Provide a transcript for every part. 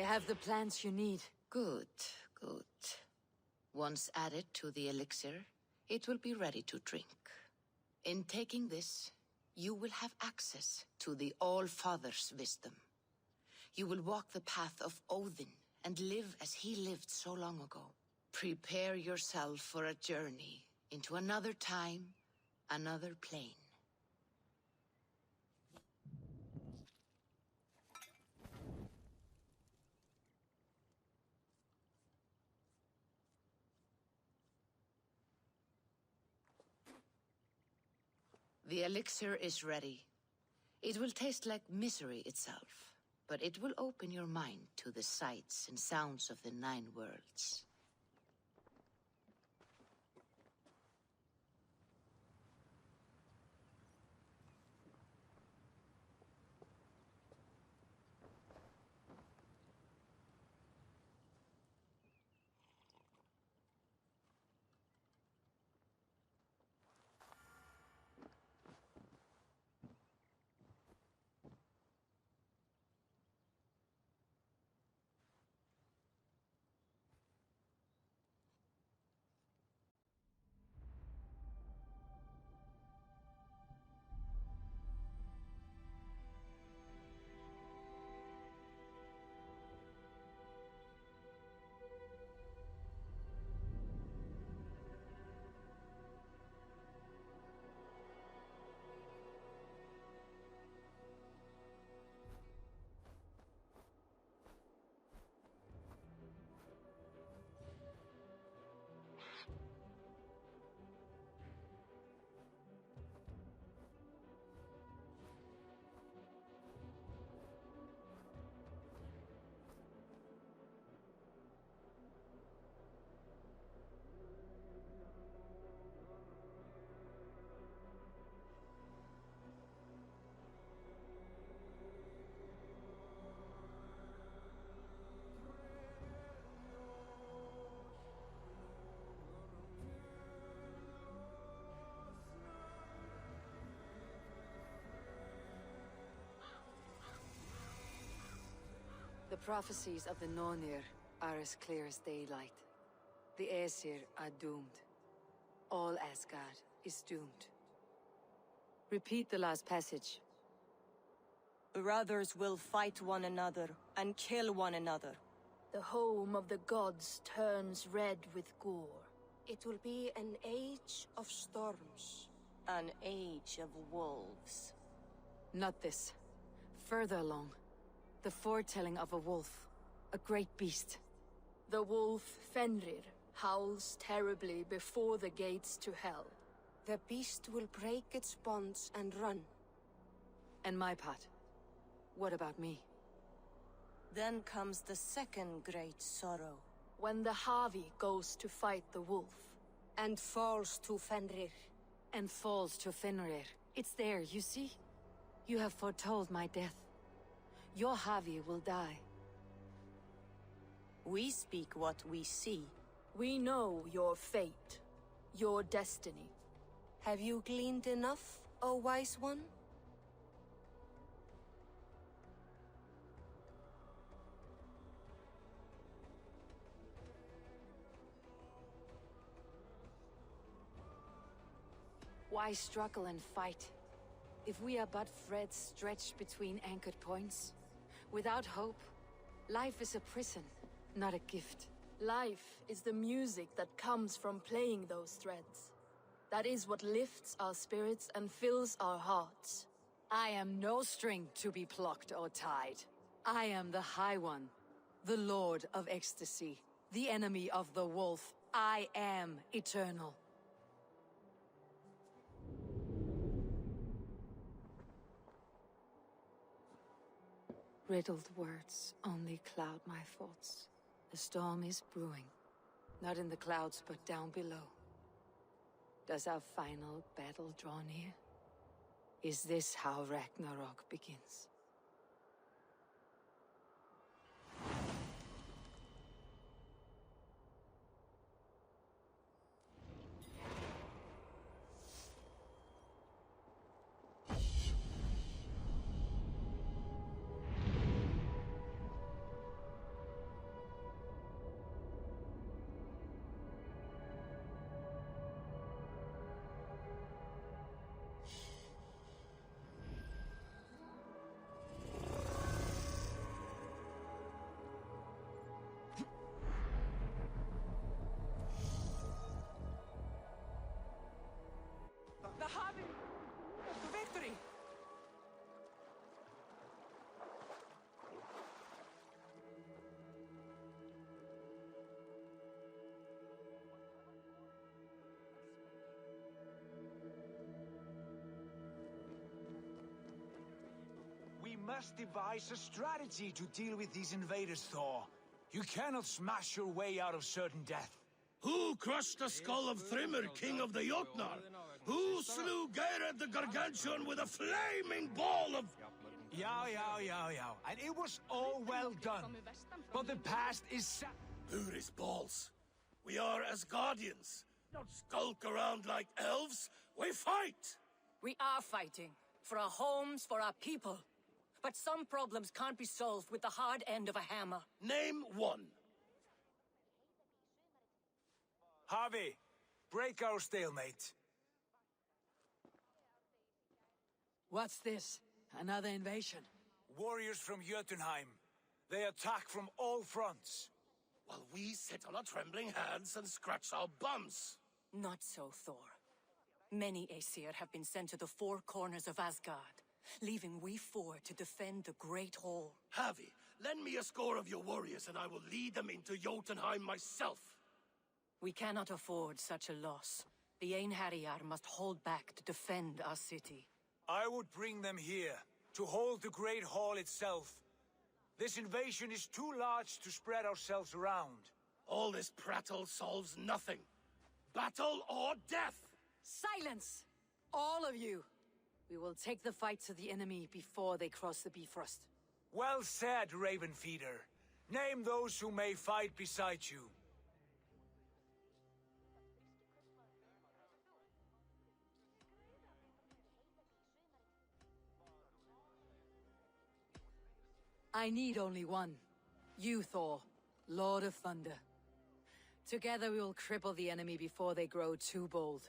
have the plants you need. Good, good. Once added to the elixir, it will be ready to drink. In taking this, you will have access to the All-Father's wisdom. You will walk the path of Odin and live as he lived so long ago. Prepare yourself for a journey into another time, another plane. The elixir is ready. It will taste like misery itself, but it will open your mind to the sights and sounds of the 9 worlds. The prophecies of the Nornir are as clear as daylight. The Aesir are doomed. All Asgard is doomed. Repeat the last passage. Brothers will fight one another and kill one another. The home of the gods turns red with gore. It will be an age of storms. An age of wolves. Not this. Further along. The foretelling of a wolf. A great beast. The wolf Fenrir howls terribly before the gates to hell. The beast will break its bonds and run. And my part. What about me? Then comes the second great sorrow. When the Havi goes to fight the wolf. And falls to Fenrir. And falls to Fenrir. It's there, you see? You have foretold my death. Your Havi will die. We speak what we see. We know your fate, your destiny. Have you gleaned enough, O wise one? Why struggle and fight? If we are but threads stretched between anchored points? Without hope, life is a prison, not a gift. Life is the music that comes from playing those threads. That is what lifts our spirits and fills our hearts. I am no string to be plucked or tied. I am the High One, the Lord of Ecstasy, the enemy of the wolf. I am eternal. Riddled words only cloud my thoughts. A storm is brewing, not in the clouds but down below. Does our final battle draw near? Is this how Ragnarok begins? must devise a strategy to deal with these invaders, Thor. You cannot smash your way out of certain death. Who crushed the skull of Thrymr, king of the Jotnar? Who slew Geirad the Gargantuan with a flaming ball of... Yeah. And it was all well done. But the past is... Who is balls? We are Asgardians. Not skulk around like elves. We fight! We are fighting. For our homes, for our people. But some problems can't be solved with the hard end of a hammer. Name one. Harvey, break our stalemate. What's this? Another invasion? Warriors from Jotunheim. They attack from all fronts. While we sit on our trembling hands and scratch our bums. Not so, Thor. Many Aesir have been sent to the four corners of Asgard, leaving we four to defend the Great Hall. Harvey, lend me a score of your warriors and I will lead them into Jotunheim myself. We cannot afford such a loss. The Einherjar must hold back to defend our city. I would bring them here, to hold the Great Hall itself. This invasion is too large to spread ourselves around. All this prattle solves nothing. Battle or death! Silence! All of you! We will take the fight to the enemy before they cross the Bifrost. Well said, Ravenfeeder. Name those who may fight beside you. I need only one. You, Thor, Lord of Thunder. Together we will cripple the enemy before they grow too bold.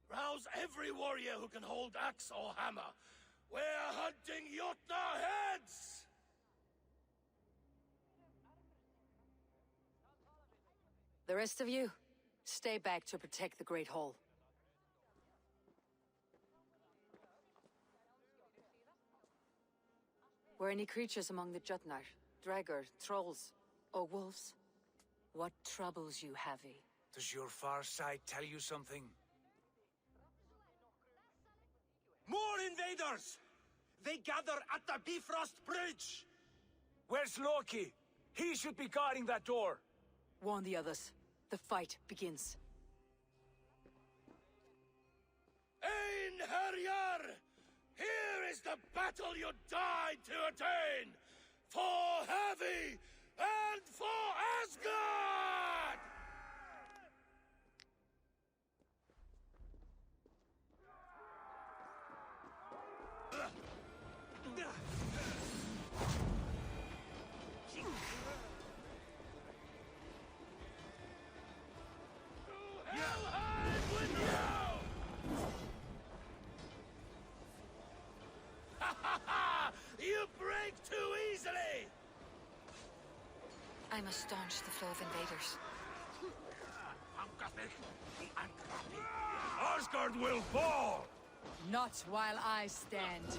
Rouse every warrior who can hold axe or hammer. We're hunting Jotnar heads! The rest of you, stay back to protect the Great Hall. Were any creatures among the Jotnar? Draugr, trolls, or wolves? What troubles you, Havi? Does your far sight tell you something? More invaders! They gather at the Bifrost Bridge! Where's Loki? He should be guarding that door. Warn the others. The fight begins. Einherjar! Here is the battle you died to attain! For Havi and for Asgard! You break too easily! I must staunch the flow of invaders. Asgard will fall! Not while I stand.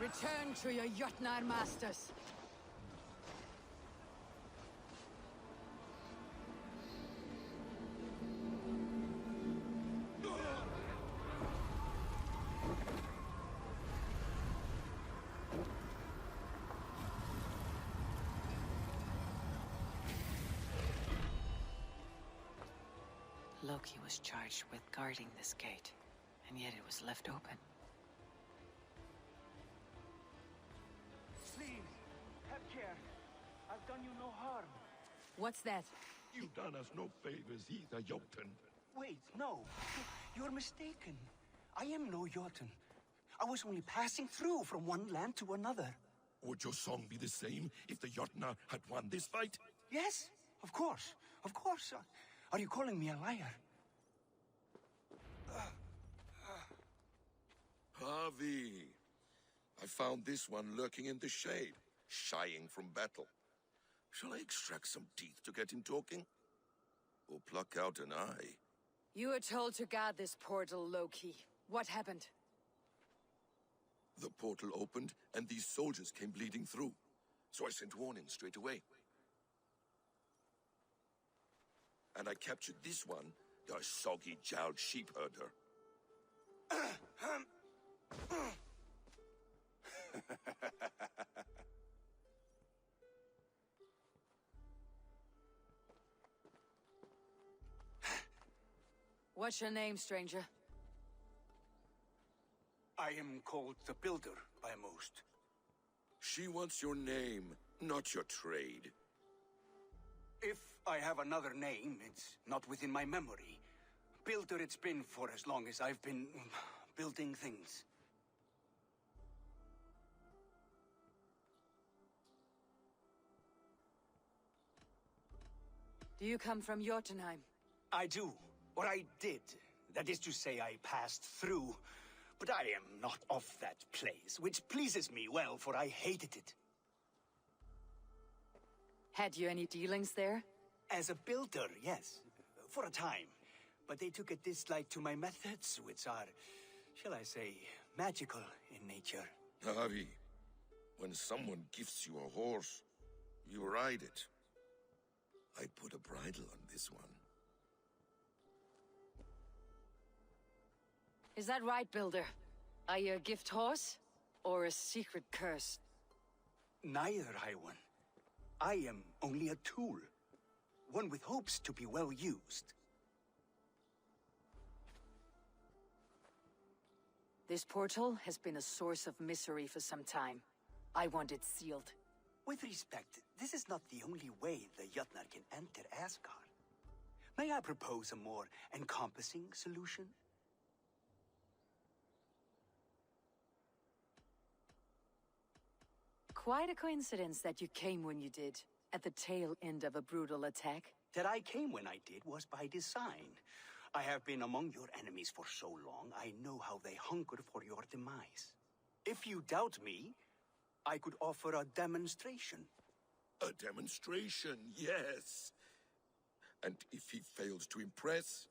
Return to your Jotnar masters. Loki was charged with guarding this gate, and yet it was left open. Please, have care. I've done you no harm. What's that? You've done us no favors either, Jotun. Wait, no. You're mistaken. I am no Jotun. I was only passing through from one land to another. Would your song be the same if the Jotnar had won this fight? Yes, of course. Of course. Are you calling me a liar? found this one lurking in the shade, shying from battle. Shall I extract some teeth to get him talking? Or pluck out an eye? You were told to guard this portal, Loki. What happened? The portal opened, and these soldiers came bleeding through. So I sent warning straight away. And I captured this one, the soggy-jowled sheep herder. What's your name, stranger? I am called the Builder by most. She wants your name, not your trade. If I have another name, it's not within my memory. Builder it's been for as long as I've been building things. Do you come from Jotunheim? I do. Or I did. That is to say, I passed through. But I am not of that place, which pleases me well, for I hated it. Had you any dealings there? As a builder, yes. For a time. But they took a dislike to my methods, which are, shall I say, magical in nature. Harvey, when someone gifts you a horse, you ride it. I put a bridle on this one. Is that right, Builder? Are you a gift horse? Or a secret curse? Neither, High One. I am only a tool. One with hopes to be well used. This portal has been a source of misery for some time. I want it sealed. With respect, this is not the only way the Jotnar can enter Asgard. May I propose a more encompassing solution? Quite a coincidence that you came when you did, at the tail end of a brutal attack. That I came when I did was by design. I have been among your enemies for so long, I know how they hunger for your demise. If you doubt me, I could offer a demonstration. A demonstration, yes. And if he fails to impress,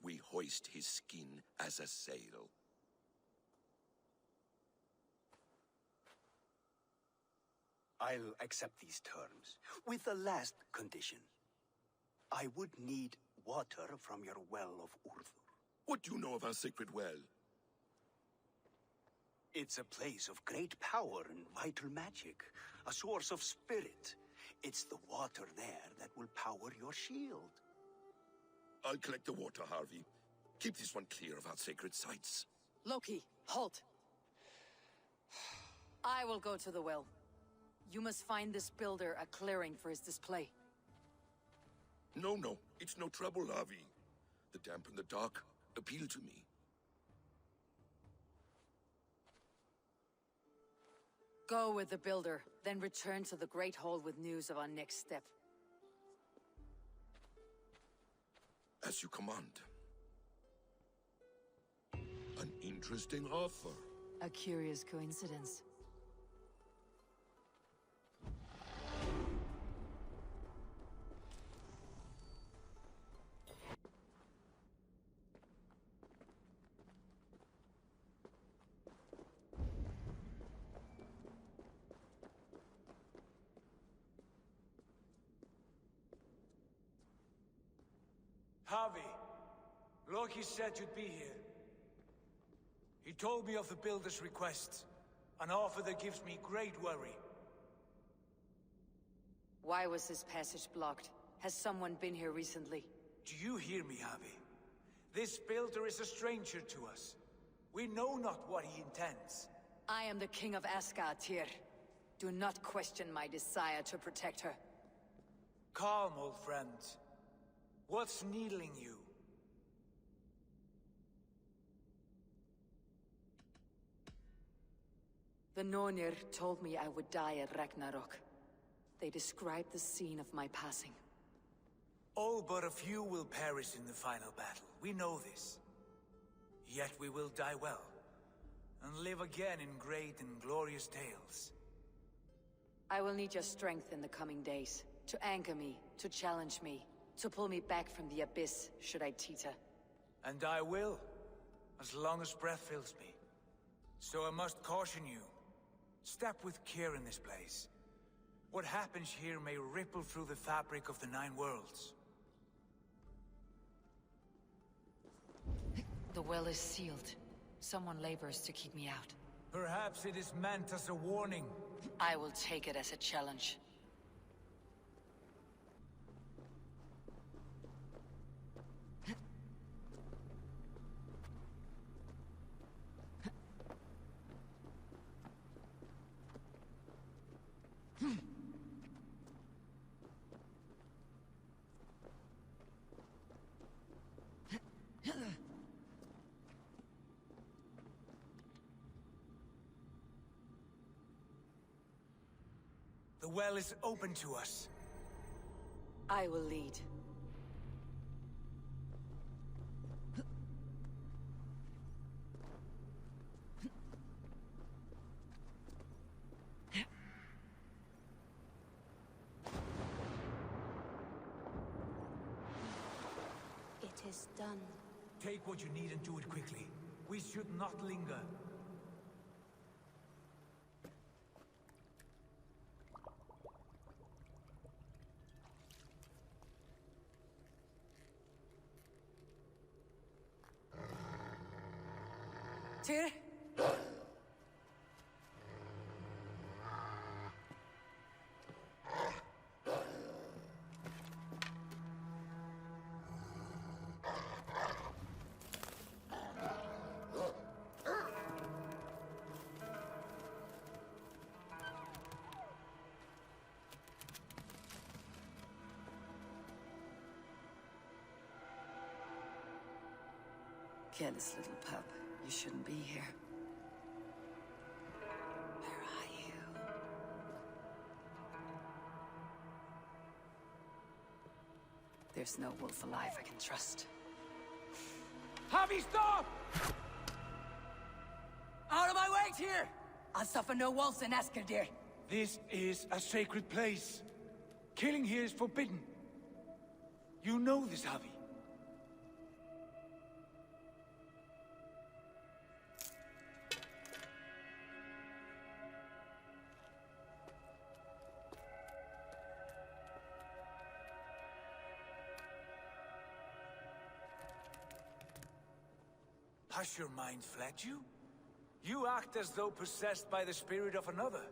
we hoist his skin as a sail. I'll accept these terms, with a last condition. I would need water from your well of Urthur. What do you know of our sacred well? It's a place of great power and vital magic, a source of spirit. It's the water there that will power your shield. I'll collect the water, Harvey. Keep this one clear of our sacred sites. Loki, halt! I will go to the well. You must find this builder a clearing for his display. No, it's no trouble, Harvey. The damp and the dark appeal to me. Go with the builder, then return to the Great Hall with news of our next step. As you command. An interesting offer. A curious coincidence. Harvey, Loki said you'd be here. He told me of the Builder's request, an offer that gives me great worry. Why was this passage blocked? Has someone been here recently? Do you hear me, Harvey? This Builder is a stranger to us. We know not what he intends. I am the king of Asgard, Tyr. Do not question my desire to protect her. Calm, old friend. What's needling you? The Nornir told me I would die at Ragnarok. They described the scene of my passing. All but a few will perish in the final battle. We know this. Yet we will die well. and live again in great and glorious tales. I will need your strength in the coming days, to anchor me, to challenge me, to pull me back from the abyss, should I teeter. And I will, as long as breath fills me. So I must caution you. Step with care in this place. What happens here may ripple through the fabric of the Nine Worlds. The well is sealed. Someone labors to keep me out. Perhaps it is meant as a warning. I will take it as a challenge. The well is open to us. I will lead. It is done. Take what you need and do it quickly. We should not linger. Tyr? Careless little pup. You shouldn't be here. Where are you? There's no wolf alive I can trust. Javi, stop! Out of my way, Tyr! I'll suffer no wolves in Asgardir. This is a sacred place. Killing here is forbidden. You know this, Javi. Has your mind fled you? You act as though possessed by the spirit of another.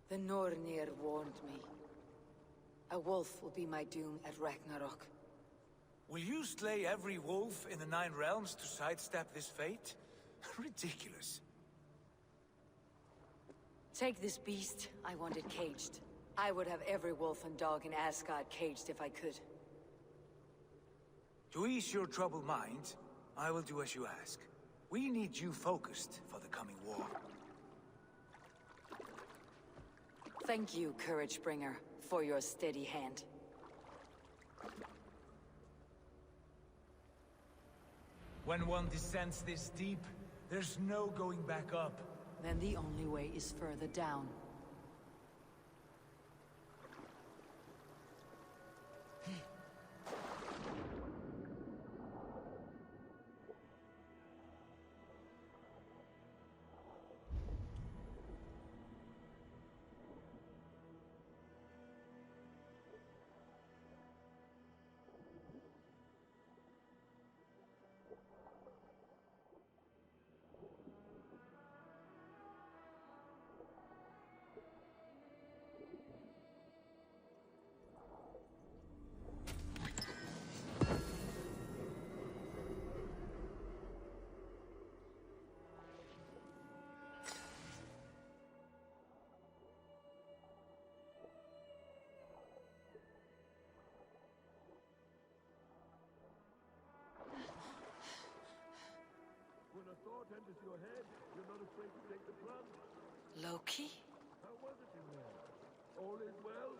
The Nornir warned me. A wolf will be my doom at Ragnarok. Will you slay every wolf in the Nine Realms to sidestep this fate? Ridiculous. Take this beast. I want it caged. I would have every wolf and dog in Asgard caged if I could. To ease your troubled mind, I will do as you ask. We need you focused for the coming war. Thank you, Courage Bringer, for your steady hand. When one descends this deep, there's no going back up. Then the only way is further down. When a thought enters your head, you're not afraid to take the plunge. Loki? How was it in there? All is well?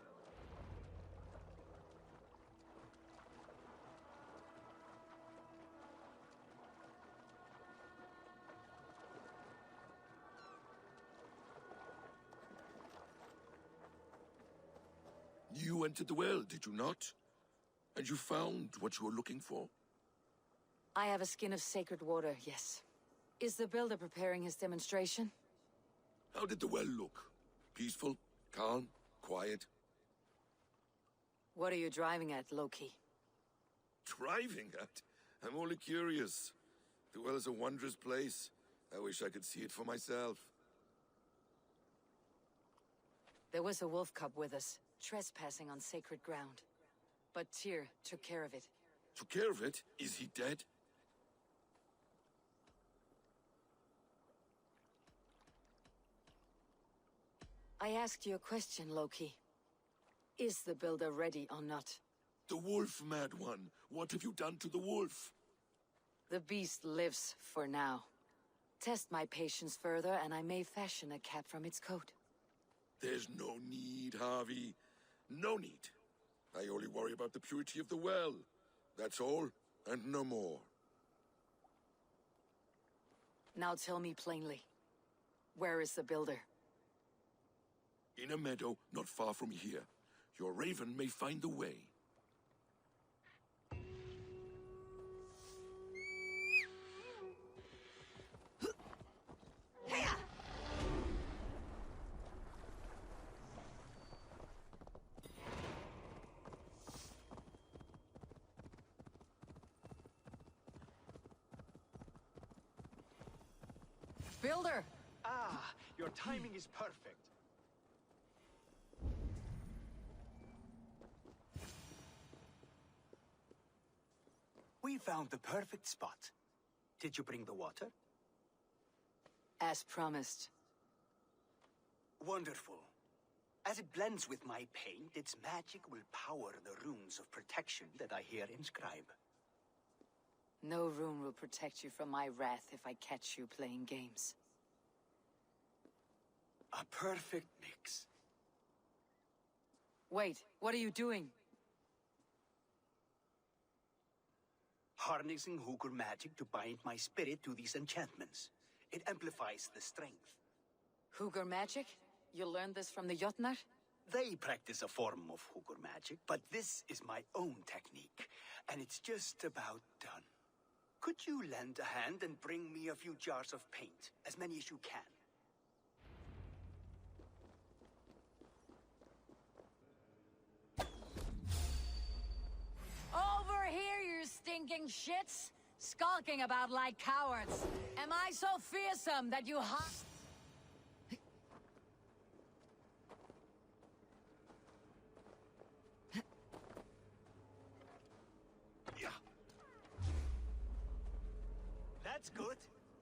You entered the well, did you not? And you found what you were looking for? I have a skin of sacred water, yes. Is the builder preparing his demonstration? How did the well look? Peaceful? Calm? Quiet? What are you driving at, Loki? Driving at? I'm only curious. The well is a wondrous place. I wish I could see it for myself. There was a wolf cub with us, trespassing on sacred ground. But Tyr took care of it. Took care of it? Is he dead? I asked you a question, Loki. Is the builder ready or not? The wolf, mad one. What have you done to the wolf? The beast lives for now. Test my patience further, and I may fashion a cap from its coat. There's no need, Harvey. No need. I only worry about the purity of the well. That's all, and no more. Now tell me plainly. Where is the builder? In a meadow not far from here. Your raven may find the way. Builder! Ah, your timing is perfect. We found the perfect spot. Did you bring the water? As promised. Wonderful. As it blends with my paint, its magic will power the runes of protection that I here inscribe. No rune will protect you from my wrath if I catch you playing games. A perfect mix. Wait, what are you doing? Harnessing Hugr magic to bind my spirit to these enchantments. It amplifies the strength. Hugr magic? You learned this from the Jotnar? They practice a form of Hugr magic, but this is my own technique, and it's just about done. Could you lend a hand and bring me a few jars of paint? As many as you can. Over here, you stinking shits! Skulking about like cowards. Am I so fearsome that you That's good.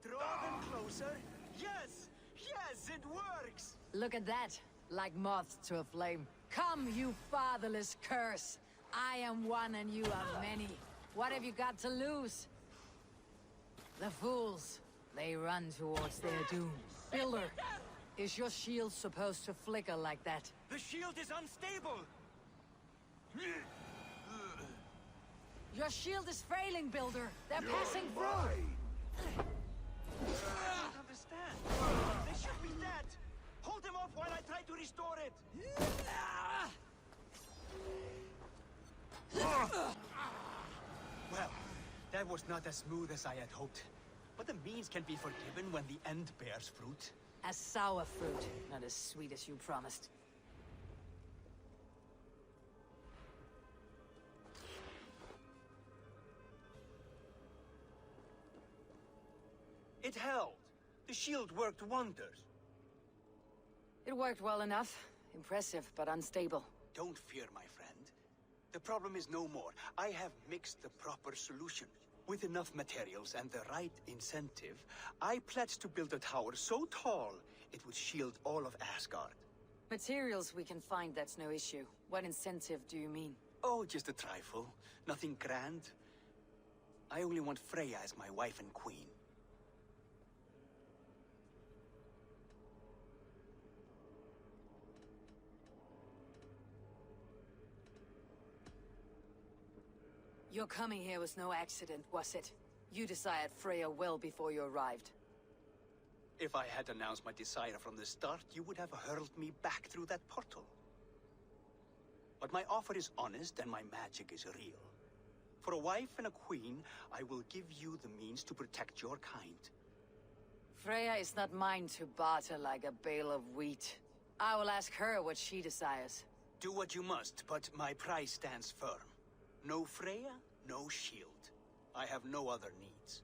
Draw them closer. Yes! Yes, it works! Look at that, like moths to a flame. Come, you fatherless curse! I am one and you are many. What have you got to lose? The fools, they run towards their doom. Builder, is your shield supposed to flicker like that? The shield is unstable! Your shield is failing, Builder. They're passing through. I don't understand. They should be dead. Hold them off while I try to restore it. Well, that was not as smooth as I had hoped. But the means can be forgiven when the end bears fruit. A sour fruit, not as sweet as you promised. It held. The shield worked wonders. It worked well enough. Impressive, but unstable. Don't fear, my friend. The problem is no more. I have mixed the proper solution. With enough materials and the right incentive, I pledged to build a tower so tall it would shield all of Asgard. Materials we can find, that's no issue. What incentive do you mean? Oh, just a trifle. Nothing grand. I only want Freya as my wife and queen. Your coming here was no accident, was it? You desired Freya well before you arrived. If I had announced my desire from the start, you would have hurled me back through that portal. But my offer is honest and my magic is real. For a wife and a queen, I will give you the means to protect your kind. Freya is not mine to barter like a bale of wheat. I will ask her what she desires. Do what you must, but my price stands firm. No Freya, no shield. I have no other needs.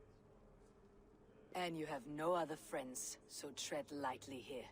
And you have no other friends, so tread lightly here.